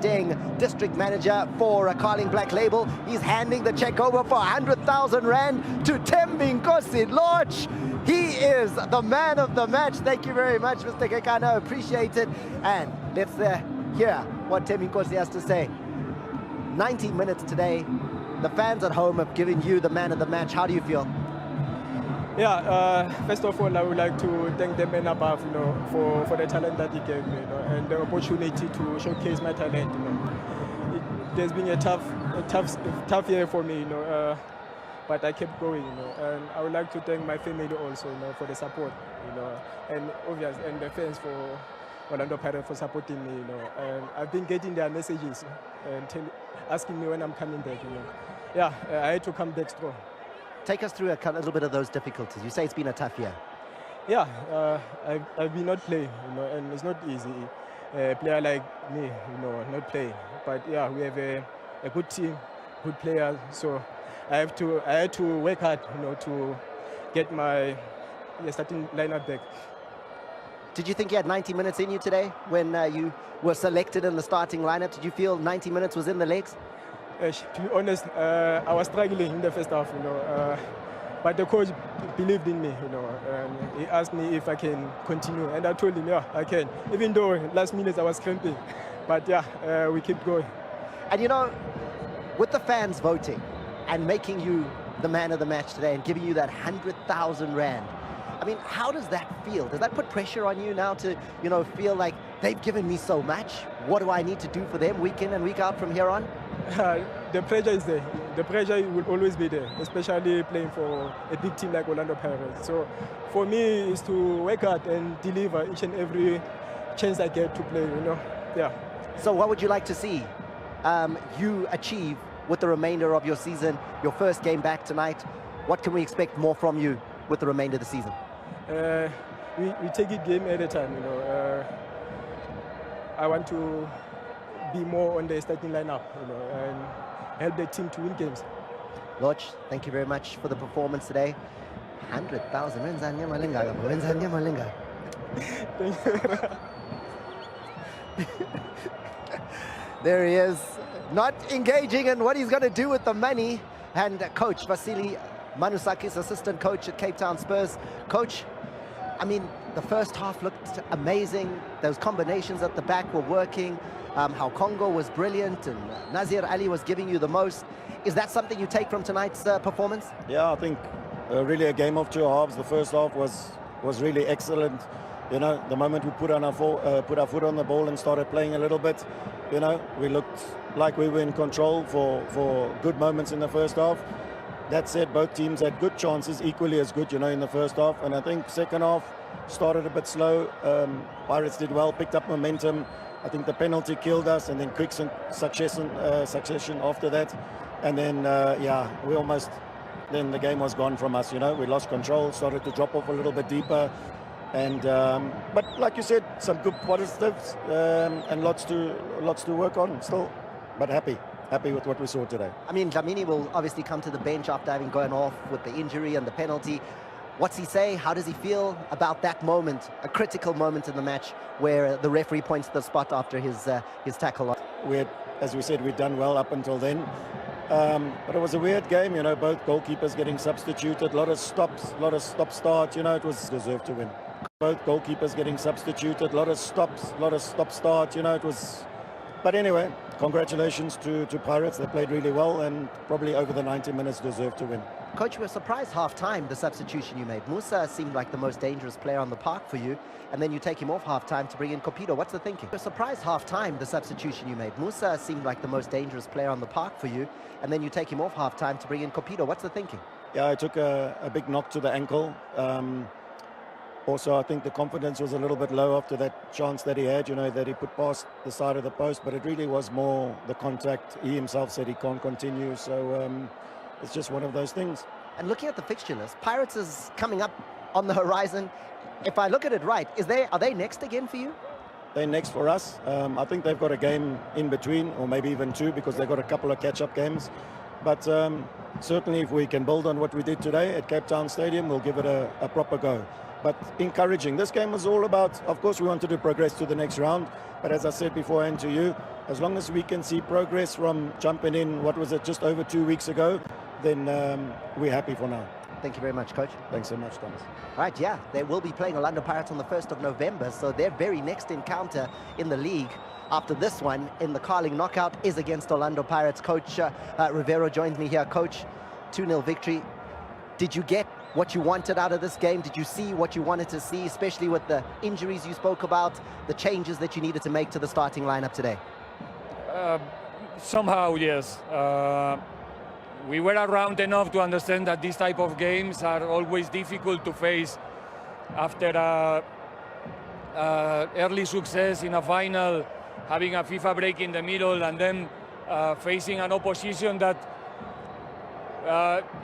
acting district manager for Carling Black Label. He's handing the check over for 100,000 rand to Thembinkosi Lorch. He is the man of the match. Thank you very much, Mr. Kekana. Appreciate it. And let's hear what Thembinkosi has to say. 90 minutes today. The fans at home have given you the man of the match. How do you feel? Yeah, first of all, I would like to thank the men above, for the talent that he gave me, and the opportunity to showcase my talent. It has been a tough year for me, but I kept going, and I would like to thank my family also, for the support, and obviously, and the fans for Orlando Pirates for supporting me, and I've been getting their messages and asking me when I'm coming back, Yeah, I had to come back strong. Take us through a little bit of those difficulties. You say it's been a tough year. Yeah, I've been not playing, and it's not easy. A player like me, not playing. But yeah, we have a good team, good players. So I had to work hard, to get my starting lineup back. Did you think you had 90 minutes in you today when you were selected in the starting lineup? Did you feel 90 minutes was in the legs? To be honest, I was struggling in the first half, but the coach believed in me, and he asked me if I can continue, and I told him, yeah, I can. Even though last minute I was cramping, but yeah, we keep going. And with the fans voting and making you the man of the match today and giving you that 100,000 rand, I mean, how does that feel? Does that put pressure on you now to, feel like they've given me so much? What do I need to do for them week in and week out from here on? The pressure is there. The pressure will always be there, especially playing for a big team like Orlando Pirates. So for me, is to work hard and deliver each and every chance I get to play, Yeah. So what would you like to see you achieve with the remainder of your season, your first game back tonight? What can we expect more from you with the remainder of the season? We take it game at a time, I want to be more on the starting lineup, and help the team to win games. Lorch, thank you very much for the performance today. 100,000. There he is, not engaging in what he's going to do with the money. And Coach Vasily Manusakis, assistant coach at Cape Town Spurs. Coach, I mean, the first half looked amazing. Those combinations at the back were working. How Congo was brilliant and Nazir Ali was giving you the most. Is that something you take from tonight's performance? Yeah, I think really a game of two halves. The first half was really excellent. The moment we put our foot on the ball and started playing a little bit, we looked like we were in control for good moments in the first half. That said, both teams had good chances, equally as good, in the first half. And I think second half started a bit slow. Pirates did well, picked up momentum. I think the penalty killed us, and then quick succession after that. And then, then the game was gone from us, We lost control, started to drop off a little bit deeper. And but like you said, some good positives and lots to work on still, but happy with what we saw today. I mean, Dlamini will obviously come to the bench after having gone off with the injury and the penalty. What's he say? How does he feel about that moment, a critical moment in the match where the referee points to the spot after his tackle? As we said, we'd done well up until then. But it was a weird game, both goalkeepers getting substituted, a lot of stop-start, it was deserved to win. Both goalkeepers getting substituted, a lot of stop-start, it was... But anyway, congratulations to Pirates. They played really well and probably over the 90 minutes deserved to win. Coach, we were surprised half-time, the substitution you made. Musa seemed like the most dangerous player on the park for you, and then you take him off half-time to bring in Kopido. What's the thinking? We were surprised half-time, the substitution you made. Musa seemed like the most dangerous player on the park for you, and then you take him off half-time to bring in Kopido. What's the thinking? Yeah, I took a big knock to the ankle. Also, I think the confidence was a little bit low after that chance that he had, that he put past the side of the post, but it really was more the contact. He himself said he can't continue, so it's just one of those things. And looking at the fixture list, Pirates is coming up on the horizon. If I look at it right, are they next again for you? They're next for us. I think they've got a game in between, or maybe even two, because they've got a couple of catch-up games. But certainly if we can build on what we did today at Cape Town Stadium, we'll give it a proper go. But encouraging. This game was all about, of course, we wanted to progress to the next round. But as I said beforehand to you, as long as we can see progress from jumping in, what was it, just over 2 weeks ago, then we're happy for now. Thank you very much, Coach. Thanks so much, Thomas. Right, yeah, they will be playing Orlando Pirates on the 1st of November, so their very next encounter in the league after this one in the Carling knockout is against Orlando Pirates. Coach Rivero joins me here. Coach, 2-0 victory. Did you get what you wanted out of this game? Did you see what you wanted to see, especially with the injuries you spoke about, the changes that you needed to make to the starting lineup today? Somehow, yes. We were around enough to understand that these type of games are always difficult to face after early success in a final, having a FIFA break in the middle, and then facing an opposition that,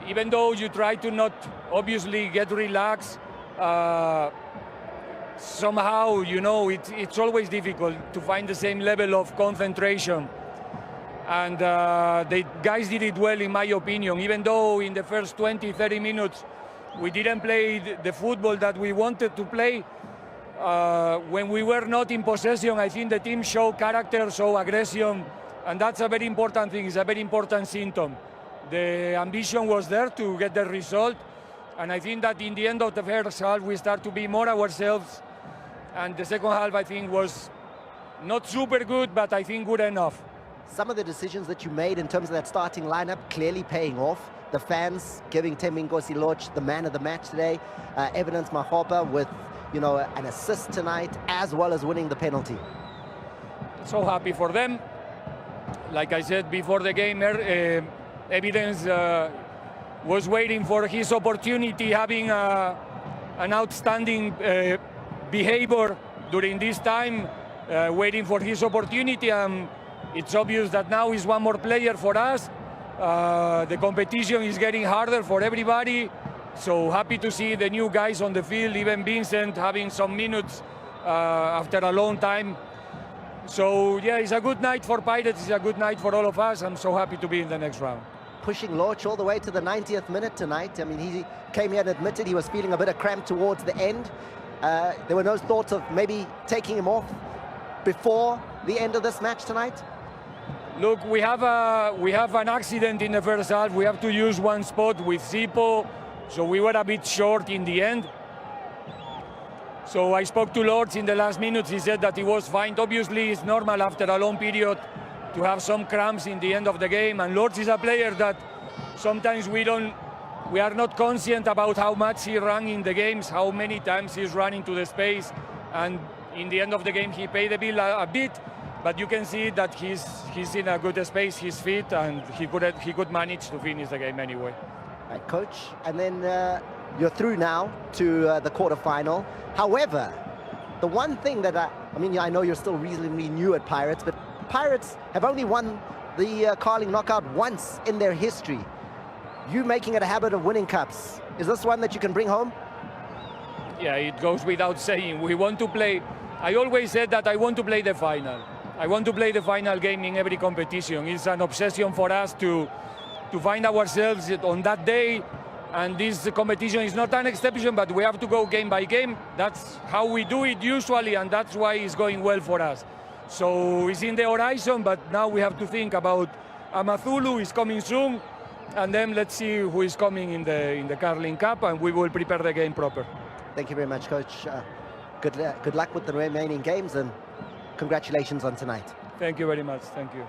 even though you try to not obviously get relaxed, somehow, you know, it's always difficult to find the same level of concentration. And the guys did it well, in my opinion, even though in the first 20, 30 minutes we didn't play the football that we wanted to play. When we were not in possession, I think the team showed character, showed aggression, and that's a very important thing, it's a very important symptom. The ambition was there to get the result, and I think that in the end of the first half we start to be more ourselves, and the second half I think was not super good, but I think good enough. Some of the decisions that you made in terms of that starting lineup clearly paying off. The fans giving Thembinkosi Lorch the man of the match today. Evidence Mahopa with, you know, an assist tonight, as well as winning the penalty. So happy for them. Like I said before the game, Evidence was waiting for his opportunity, having an outstanding behavior during this time, waiting for his opportunity. It's obvious that now is one more player for us. The competition is getting harder for everybody. So happy to see the new guys on the field, even Vincent having some minutes after a long time. So yeah, it's a good night for Pirates, it's a good night for all of us. I'm so happy to be in the next round. Pushing Lorch all the way to the 90th minute tonight. I mean, he came here and admitted he was feeling a bit of cramp towards the end. There were no thoughts of maybe taking him off before the end of this match tonight? Look, we have an accident in the first half. We have to use one spot with Sipo, so we were a bit short in the end. So I spoke to Lorch in the last minutes. He said that he was fine. Obviously, it's normal after a long period to have some cramps in the end of the game. And Lorch is a player that sometimes we are not conscient about how much he ran in the games, how many times he's running to the space. And in the end of the game, he paid the bill a bit. But you can see that he's in a good space, he's fit, and he could manage to finish the game anyway. Right, Coach, and then you're through now to the quarterfinal. However, the one thing that I know you're still reasonably new at Pirates, but Pirates have only won the Carling knockout once in their history. You making it a habit of winning cups. Is this one that you can bring home? Yeah, it goes without saying. We want to play. I always said that I want to play the final. I want to play the final game in every competition. It's an obsession for us to find ourselves on that day, and this competition is not an exception, but we have to go game by game. That's how we do it usually, and that's why it's going well for us. So it's in the horizon, but now we have to think about Amazulu is coming soon, and then let's see who is coming in the Carling Cup, and we will prepare the game proper. Thank you very much, Coach. Good luck with the remaining games, and congratulations on tonight. Thank you very much. Thank you.